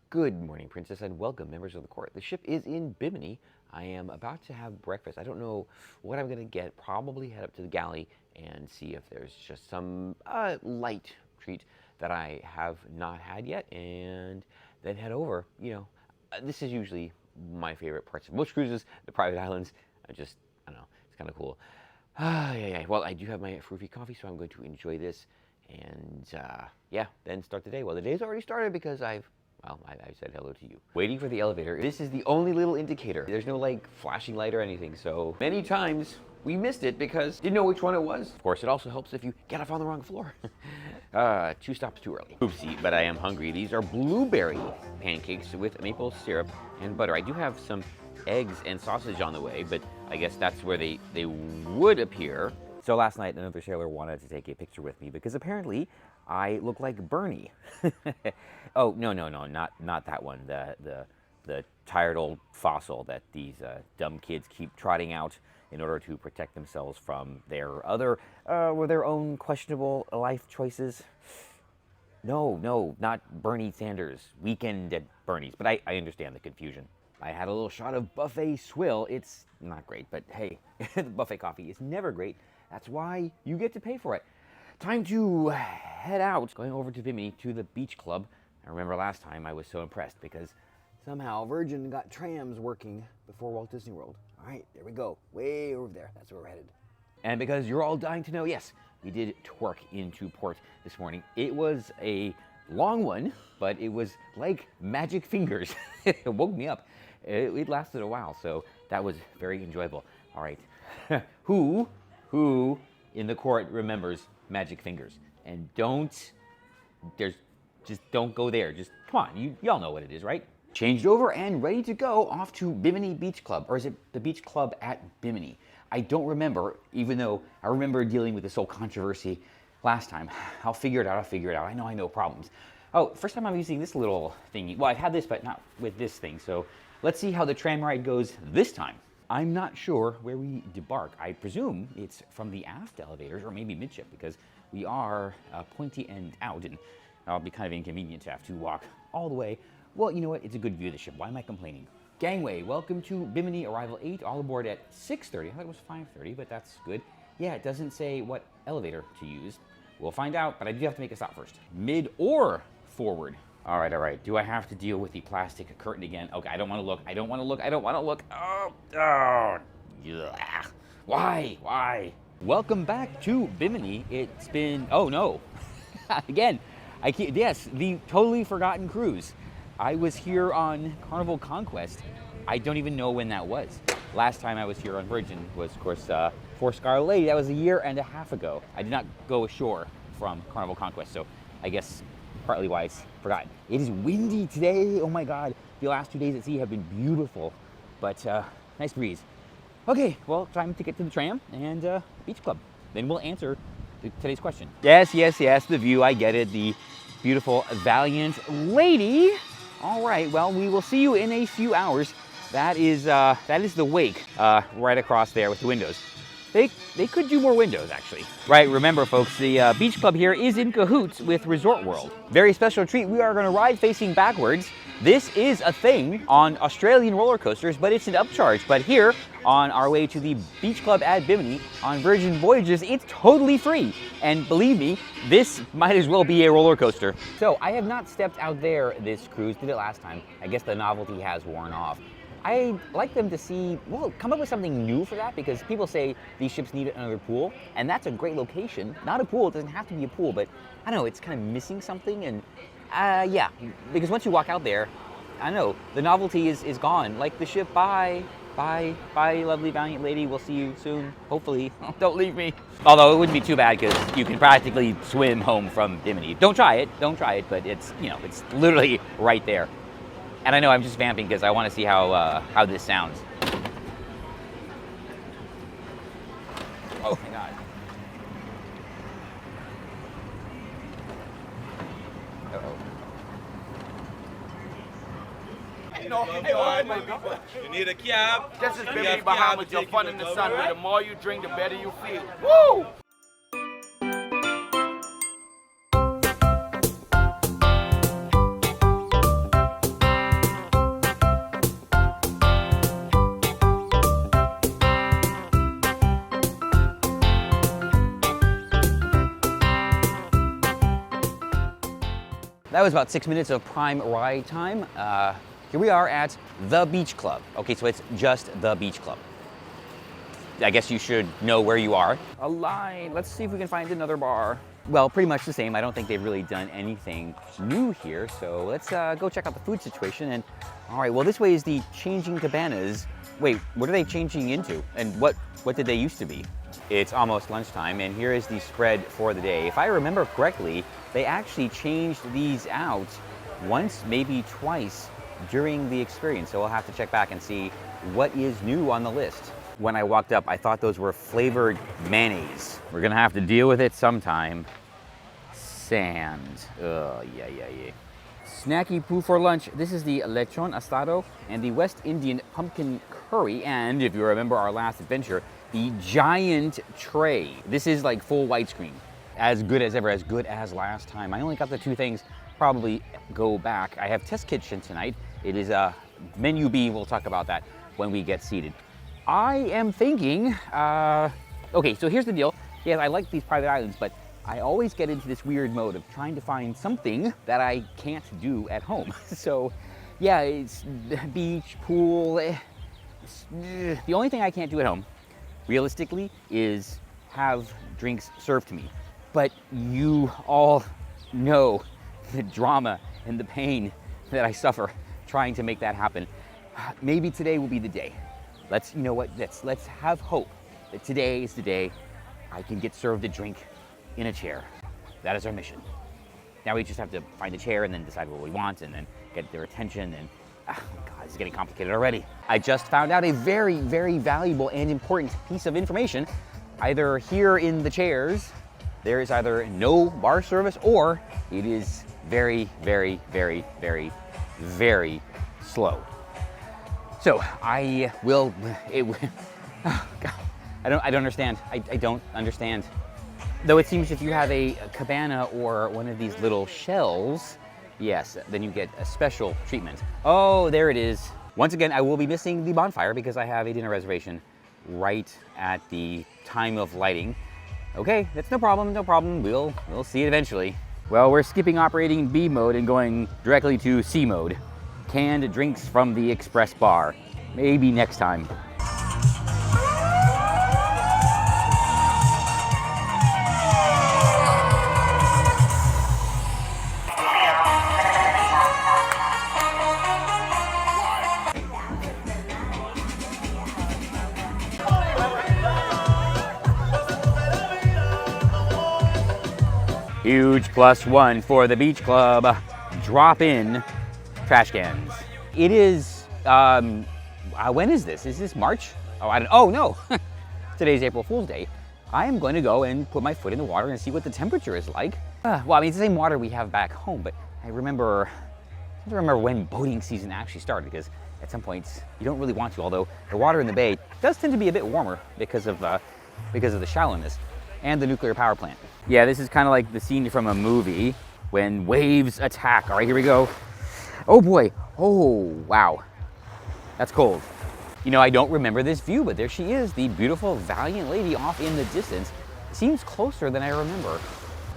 Good morning, Princess, and welcome, members of the court. The ship is in Bimini. I am about to have breakfast. I don't know what I'm going to get. Probably head up to the galley and see if there's just some light treat that I have not had yet, and then head over. This is usually my favorite parts of most cruises, the private islands. I don't know, it's kind of cool. Yeah. Well, I do have my fruity coffee, so I'm going to enjoy this and, then start the day. Well, the day's already started because I said hello to you. Waiting for the elevator. This is the only little indicator. There's no flashing light or anything, so many times we missed it because didn't know which one it was. Of course, it also helps if you get off on the wrong floor. 2 stops too early. Oopsie, but I am hungry. These are blueberry pancakes with maple syrup and butter. I do have some eggs and sausage on the way, but I guess that's where they would appear. So last night, another sailor wanted to take a picture with me because apparently I look like Bernie. Oh, no, not that one. The tired old fossil that these dumb kids keep trotting out in order to protect themselves from their their own questionable life choices. No, not Bernie Sanders. Weekend at Bernie's, but I understand the confusion. I had a little shot of buffet swill. It's not great, but hey, the buffet coffee is never great. That's why you get to pay for it. Time to head out. Going over to Bimini to the beach club. I remember last time I was so impressed because somehow Virgin got trams working before Walt Disney World. All right, there we go. Way over there. That's where we're headed. And because you're all dying to know, yes, we did twerk into port this morning. It was a long one, but it was like magic fingers. It woke me up. It lasted a while, so that was very enjoyable. All right, who in the court remembers magic fingers? And don't go there. Just come on, y'all know what it is, right? Changed over and ready to go off to Bimini Beach Club, or is it the beach club at Bimini? I don't remember, even though I remember dealing with this whole controversy last time. I'll figure it out. I know problems. Oh, first time I'm using this little thingy. Well, I've had this, but not with this thing. So let's see how the tram ride goes this time. I'm not sure where we debark. I presume it's from the aft elevators or maybe midship because we are pointy end out and it'll be kind of inconvenient to have to walk all the way. Well, you know what? It's a good view of the ship. Why am I complaining? Gangway, welcome to Bimini, arrival 8, all aboard at 6:30. I thought it was 5:30, but that's good. Yeah, it doesn't say what elevator to use. We'll find out, but I do have to make a stop first. Mid or forward? All right. Do I have to deal with the plastic curtain again? Okay, I don't want to look. Oh, yeah. Why? Welcome back to Bimini. It's been, oh no. Again, yes, the totally forgotten cruise. I was here on Carnival Conquest. I don't even know when that was. Last time I was here on Virgin was, of course, for Scarlet Lady. That was 1.5 years ago. I did not go ashore from Carnival Conquest, so I guess partly why it's forgotten. It is windy today. Oh my God. The last 2 days at sea have been beautiful, but nice breeze. Okay, well, time to get to the tram and beach club. Then we'll answer today's question. Yes, the view, I get it. The beautiful Valiant Lady. All right, well, we will see you in a few hours. That is the wake right across there with the windows. They could do more windows, actually. Right, remember, folks, the beach club here is in cahoots with Resort World. Very special treat. We are going to ride facing backwards. This is a thing on Australian roller coasters, but it's an upcharge. But here, on our way to the beach club at Bimini, on Virgin Voyages, it's totally free. And believe me, this might as well be a roller coaster. So I have not stepped out there this cruise. Did it last time. I guess the novelty has worn off. I'd like them to come up with something new for that, because people say these ships need another pool, and that's a great location. Not a pool, it doesn't have to be a pool, but I don't know, it's kind of missing something, and yeah, because once you walk out there, I don't know, the novelty is gone. Like the ship, bye, lovely Valiant Lady, we'll see you soon, hopefully. Don't leave me. Although it wouldn't be too bad, because you can practically swim home from Bimini. Don't try it, but it's, it's literally right there. And I know I'm just vamping because I want to see how this sounds. Oh my God. You need a cab? This is Bimini Bahamas, your fun in the sun, where the more you drink, the better you feel. Woo! that was about 6 minutes of prime ride time. Here we are at the Beach Club. Okay, so it's just the Beach Club. I guess you should know where you are. A line, let's see if we can find another bar. Well, pretty much the same. I don't think they've really done anything new here, so let's go check out the food situation. And all right, well, this way is the changing cabanas. Wait, what are they changing into? And what did they used to be? It's almost lunchtime, and here is the spread for the day. If I remember correctly, they actually changed these out once, maybe twice during the experience. So I'll have to check back and see what is new on the list. When I walked up, I thought those were flavored mayonnaise. We're gonna have to deal with it sometime. Sand. Yeah. Snacky poo for lunch. This is the lechon asado and the West Indian pumpkin curry. And if you remember our last adventure, the giant tray. This is like full widescreen. As good as ever, as good as last time. I only got the two things, probably go back. I have test kitchen tonight. It is menu B, we'll talk about that when we get seated. I am thinking, okay, so here's the deal. Yes, I like these private islands, but I always get into this weird mode of trying to find something that I can't do at home. So yeah, it's beach, pool. The only thing I can't do at home, realistically, is have drinks served to me. But you all know the drama and the pain that I suffer trying to make that happen. Maybe today will be the day. You know what, let's have hope that today is the day I can get served a drink in a chair. That is our mission. Now we just have to find a chair and then decide what we want and then get their attention and, oh God, it's getting complicated already. I just found out a very, very valuable and important piece of information. Either here in the chairs, there is either no bar service or it is very, very, very, very, very slow. So I will, oh God, I don't understand. I don't understand. Though it seems if you have a cabana or one of these little shells, yes, then you get a special treatment. Oh, there it is. Once again, I will be missing the bonfire because I have a dinner reservation right at the time of lighting. Okay, that's no problem, no problem. We'll see it eventually. Well, we're skipping operating B mode and going directly to C mode. Canned drinks from the express bar. Maybe next time. Huge +1 for the Beach Club. Drop in trash cans. It is, when is this? Is this March? Oh no, today's April Fool's Day. I am going to go and put my foot in the water and see what the temperature is like. Well, I mean, it's the same water we have back home, but I don't remember when boating season actually started, because at some points you don't really want to, although the water in the bay does tend to be a bit warmer because of the shallowness and the nuclear power plant. Yeah, this is kind of like the scene from a movie when waves attack. All right, here we go. Oh boy, oh wow, that's cold. You know, I don't remember this view, but there she is, the beautiful Valiant Lady off in the distance. Seems closer than I remember.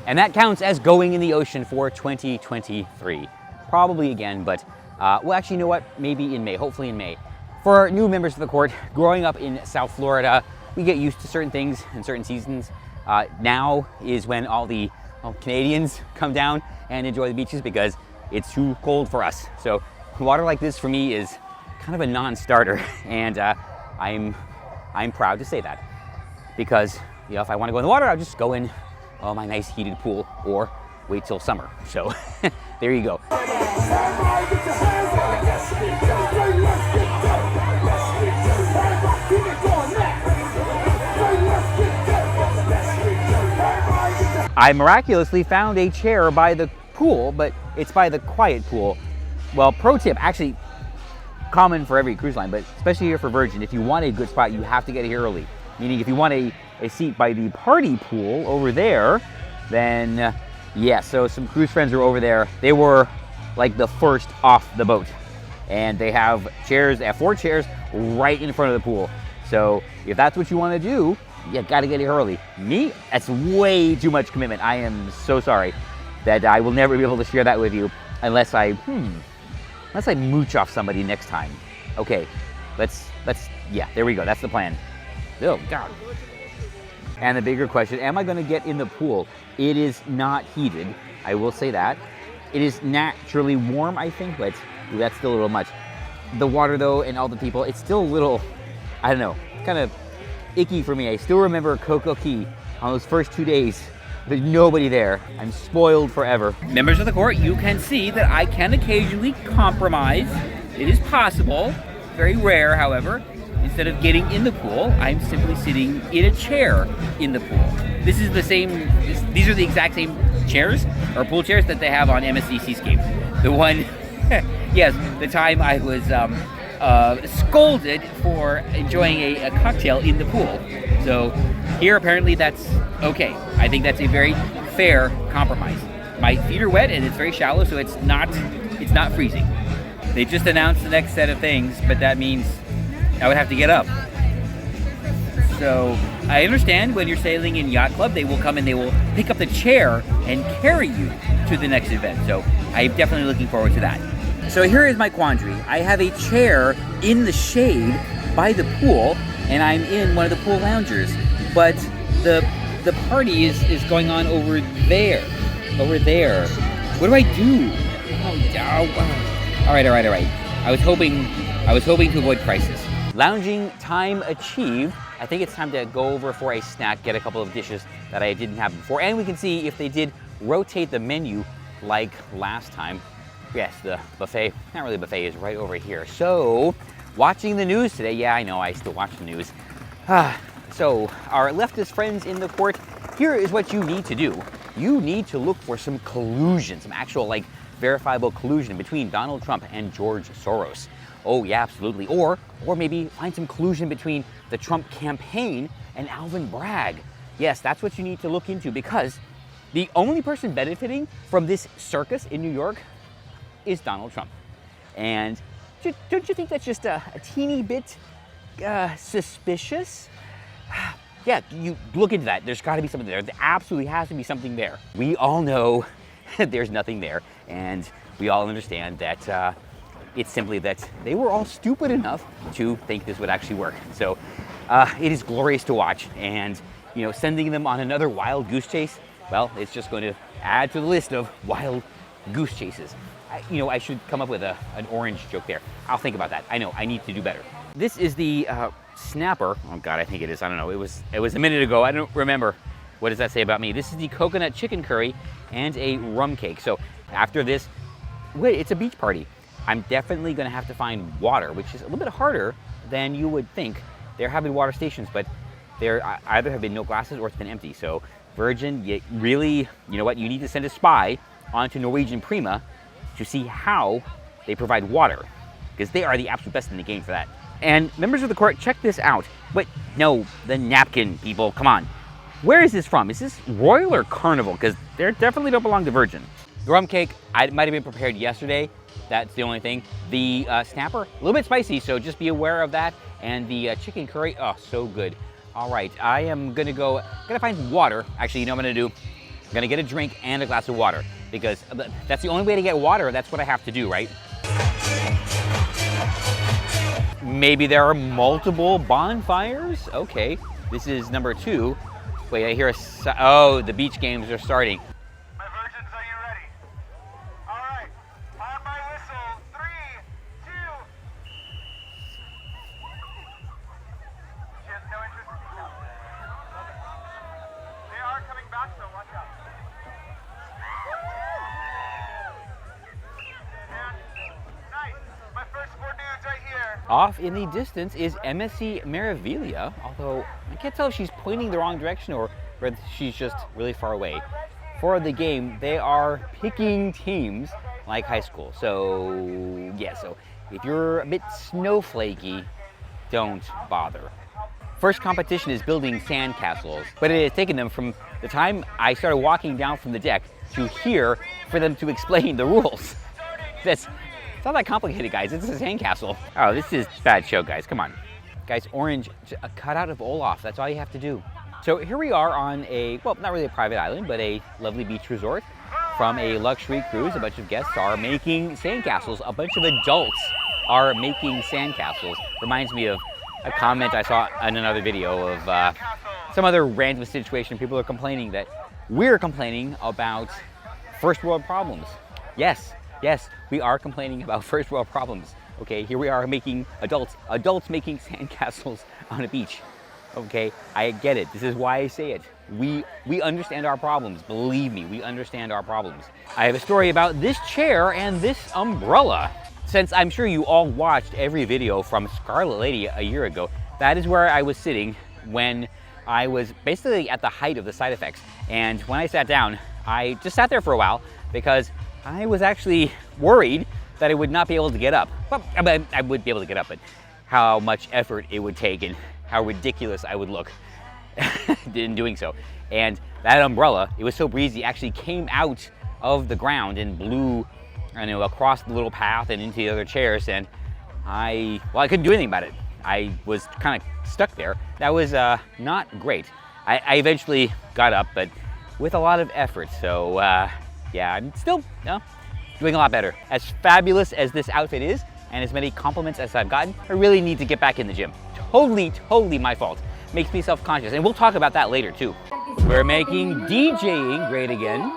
And that counts as going in the ocean for 2023. Probably again, but, well, actually, you know what? Maybe in May, hopefully in May. For new members of the court, growing up in South Florida, we get used to certain things in certain seasons. Now is when all the Canadians come down and enjoy the beaches because it's too cold for us. So water like this for me is kind of a non-starter, and I'm proud to say that, because you know, if I want to go in the water, I'll just go in my nice heated pool or wait till summer. So there you go. I miraculously found a chair by the pool, but it's by the quiet pool. Well, pro tip, actually common for every cruise line, but especially here for Virgin, if you want a good spot, you have to get here early. Meaning if you want a seat by the party pool over there, then yeah, so some cruise friends are over there. They were like the first off the boat, and they have chairs, they have 4 chairs right in front of the pool. So if that's what you want to do, you gotta get here early. Me, that's way too much commitment. I am so sorry. that I will never be able to share that with you unless I mooch off somebody next time. Okay, yeah, there we go, that's the plan. Oh, God. And the bigger question, am I gonna get in the pool? It is not heated, I will say that. It is naturally warm, I think, but that's still a little much. The water though, and all the people, it's still a little, I don't know, kind of icky for me. I still remember Coco Key on those first 2 days. There's nobody there. I'm spoiled forever. Members of the court, you can see that I can occasionally compromise. It is possible, very rare, however. Instead of getting in the pool, I'm simply sitting in a chair in the pool. This is the same, these are the exact same chairs, or pool chairs, that they have on MSC Seascape. The one, yes, the time I was scolded for enjoying a cocktail in the pool. So here apparently that's okay. I think that's a very fair compromise. My feet are wet and it's very shallow, so it's not freezing. They just announced the next set of things, but that means I would have to get up. So I understand when you're sailing in yacht club, they will come and they will pick up the chair and carry you to the next event. So I'm definitely looking forward to that. So here is my quandary. I have a chair in the shade by the pool, and I'm in one of the pool loungers, but the party is going on over there. Over there. What do I do? Oh, all right. I was hoping to avoid crisis. Lounging time achieved. I think it's time to go over for a snack, get a couple of dishes that I didn't have before, and we can see if they did rotate the menu like last time. Yes, the buffet, not really a buffet, is right over here. So, watching the news today, yeah, I know, I still watch the news. So, our leftist friends in the court, here is what you need to do. You need to look for some collusion, some actual, like, verifiable collusion between Donald Trump and George Soros. Oh yeah, absolutely. Or maybe find some collusion between the Trump campaign and Alvin Bragg. Yes, that's what you need to look into, because the only person benefiting from this circus in New York is Donald Trump. And don't you think that's just a teeny bit suspicious? Yeah, you look into that. There's got to be something there. There absolutely has to be something there. We all know there's nothing there, and we all understand that it's simply that they were all stupid enough to think this would actually work. So it is glorious to watch, and you know, sending them on another wild goose chase, well, it's just going to add to the list of wild goose chases. I should come up with an orange joke there. I'll think about that. I know, I need to do better. This is the snapper. Oh God, I think it is. I don't know. It was a minute ago. I don't remember. What does that say about me? This is the coconut chicken curry and a rum cake. So after this, wait, it's a beach party. I'm definitely gonna have to find water, which is a little bit harder than you would think. There have been water stations, but there either have been no glasses or it's been empty. So Virgin, you really, you know what? You need to send a spy onto Norwegian Prima to see how they provide water, because they are the absolute best in the game for that. And members of the court, check this out. But no, the napkin, people, come on. Where is this from? Is this Royal or Carnival? Because they definitely don't belong to Virgin. The rum cake, I might have been prepared yesterday. That's the only thing. The snapper, a little bit spicy, so just be aware of that. And the chicken curry, oh, so good. All right, I am gonna find some water. Actually, you know what I'm gonna do? I'm gonna get a drink and a glass of water, because that's the only way to get water. That's what I have to do, right? Maybe there are multiple bonfires? Okay, this is number 2. Wait, I hear oh, the beach games are starting. My virgins, are you ready? All right, on my whistle, 3, 2. She has no interest in detail. They are coming back, so watch out. And nice, my first 4 dudes right here. Off in the distance is MSC Meraviglia, although I can't tell if she's pointing the wrong direction or whether she's just really far away. For the game, they are picking teams like high school. So yeah, so if you're a bit snowflakey, don't bother. First competition is building sandcastles, but it has taken them from the time I started walking down from the deck to here for them to explain the rules. It's not that complicated, guys. It's a sandcastle. Oh, this is bad show, guys. Come on. Guys, orange, a cutout of Olaf. That's all you have to do. So here we are on a, well, not really a private island, but a lovely beach resort from a luxury cruise. A bunch of guests are making sandcastles. A bunch of adults are making sandcastles. Reminds me of a comment I saw in another video of some other random situation. People are complaining that we're complaining about first world problems. Yes, we are complaining about first world problems. Okay, here we are making adults making sandcastles on a beach. Okay, I get it. This is why I say it. We understand our problems. Believe me, we understand our problems. I have a story about this chair and this umbrella. Since I'm sure you all watched every video from Scarlet Lady a year ago, that is where I was sitting when I was basically at the height of the side effects. And when I sat down, I just sat there for a while because I was actually worried that I would not be able to get up. Well, I would be able to get up, but how much effort it would take and how ridiculous I would look in doing so. And that umbrella, it was so breezy, actually came out of the ground and blew, I know, across the little path and into the other chairs, and I couldn't do anything about it. I was kind of stuck there. That was not great. I eventually got up, but with a lot of effort, so yeah, I'm still doing a lot better. As fabulous as this outfit is, and as many compliments as I've gotten, I really need to get back in the gym. Totally my fault. Makes me self-conscious, and we'll talk about that later too. We're making DJing great again.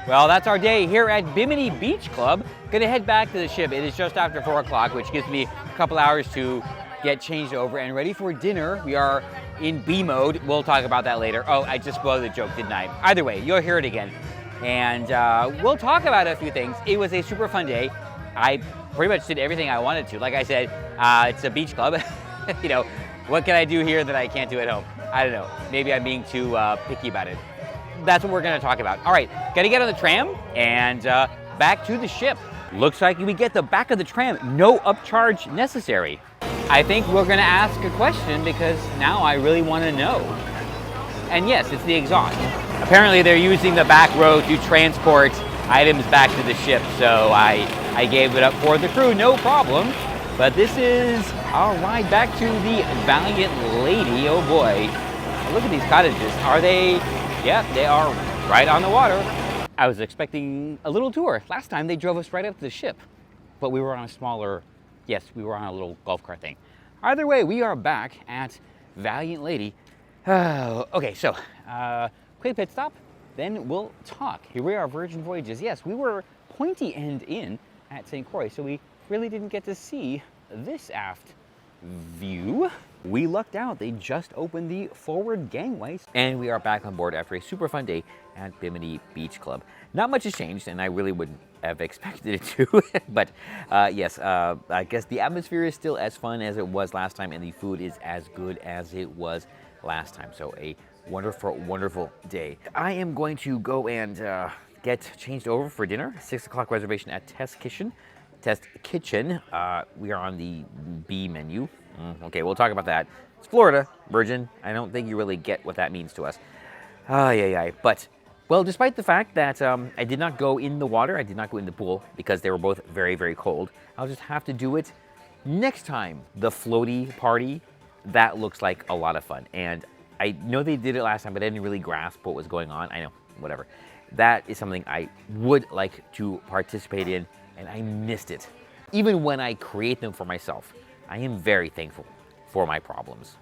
Well, that's our day here at Bimini Beach Club. Gonna head back to the ship. It is just after 4 o'clock, which gives me a couple hours to get changed over and ready for dinner. We are in B mode. We'll talk about that later. Oh, I just spoiled the joke, didn't I? Either way, you'll hear it again. And we'll talk about a few things. It was a super fun day. I pretty much did everything I wanted to. Like I said, it's a beach club. You know, what can I do here that I can't do at home? I don't know. Maybe I'm being too picky about it. That's what we're gonna talk about. All right, gotta get on the tram and back to the ship. Looks like we get the back of the tram, no upcharge necessary. I think we're gonna ask a question because now I really wanna know. And yes, it's the exhaust. Apparently they're using the back row to transport items back to the ship, so I gave it up for the crew, no problem. But this is our ride back to the Valiant Lady. Oh boy, look at these cottages. Are they? Yeah, they are right on the water. I was expecting a little tour. Last time they drove us right up to the ship, but we were on a smaller, yes, we were on a little golf cart thing. Either way, we are back at Valiant Lady. Okay, so quick pit stop, then we'll talk. Here we are, Virgin Voyages. Yes, we were pointy end in at St. Croix, so we really didn't get to see this aft view. We lucked out. They just opened the forward gangways, and we are back on board after a super fun day at Bimini Beach Club. Not much has changed, and I really wouldn't have expected it to, but yes, I guess the atmosphere is still as fun as it was last time, and the food is as good as it was last time. So a wonderful day. I am going to go and get changed over for dinner. 6 o'clock reservation at Test Kitchen. We are on the B menu. Okay, we'll talk about that. It's Florida, Virgin. I don't think you really get what that means to us. But, well, despite the fact that I did not go in the water, I did not go in the pool because they were both very cold, I'll just have to do it next time. The floaty party, that looks like a lot of fun. And I know they did it last time, but I didn't really grasp what was going on. I know, whatever. That is something I would like to participate in, and I missed it. Even when I create them for myself, I am very thankful for my problems.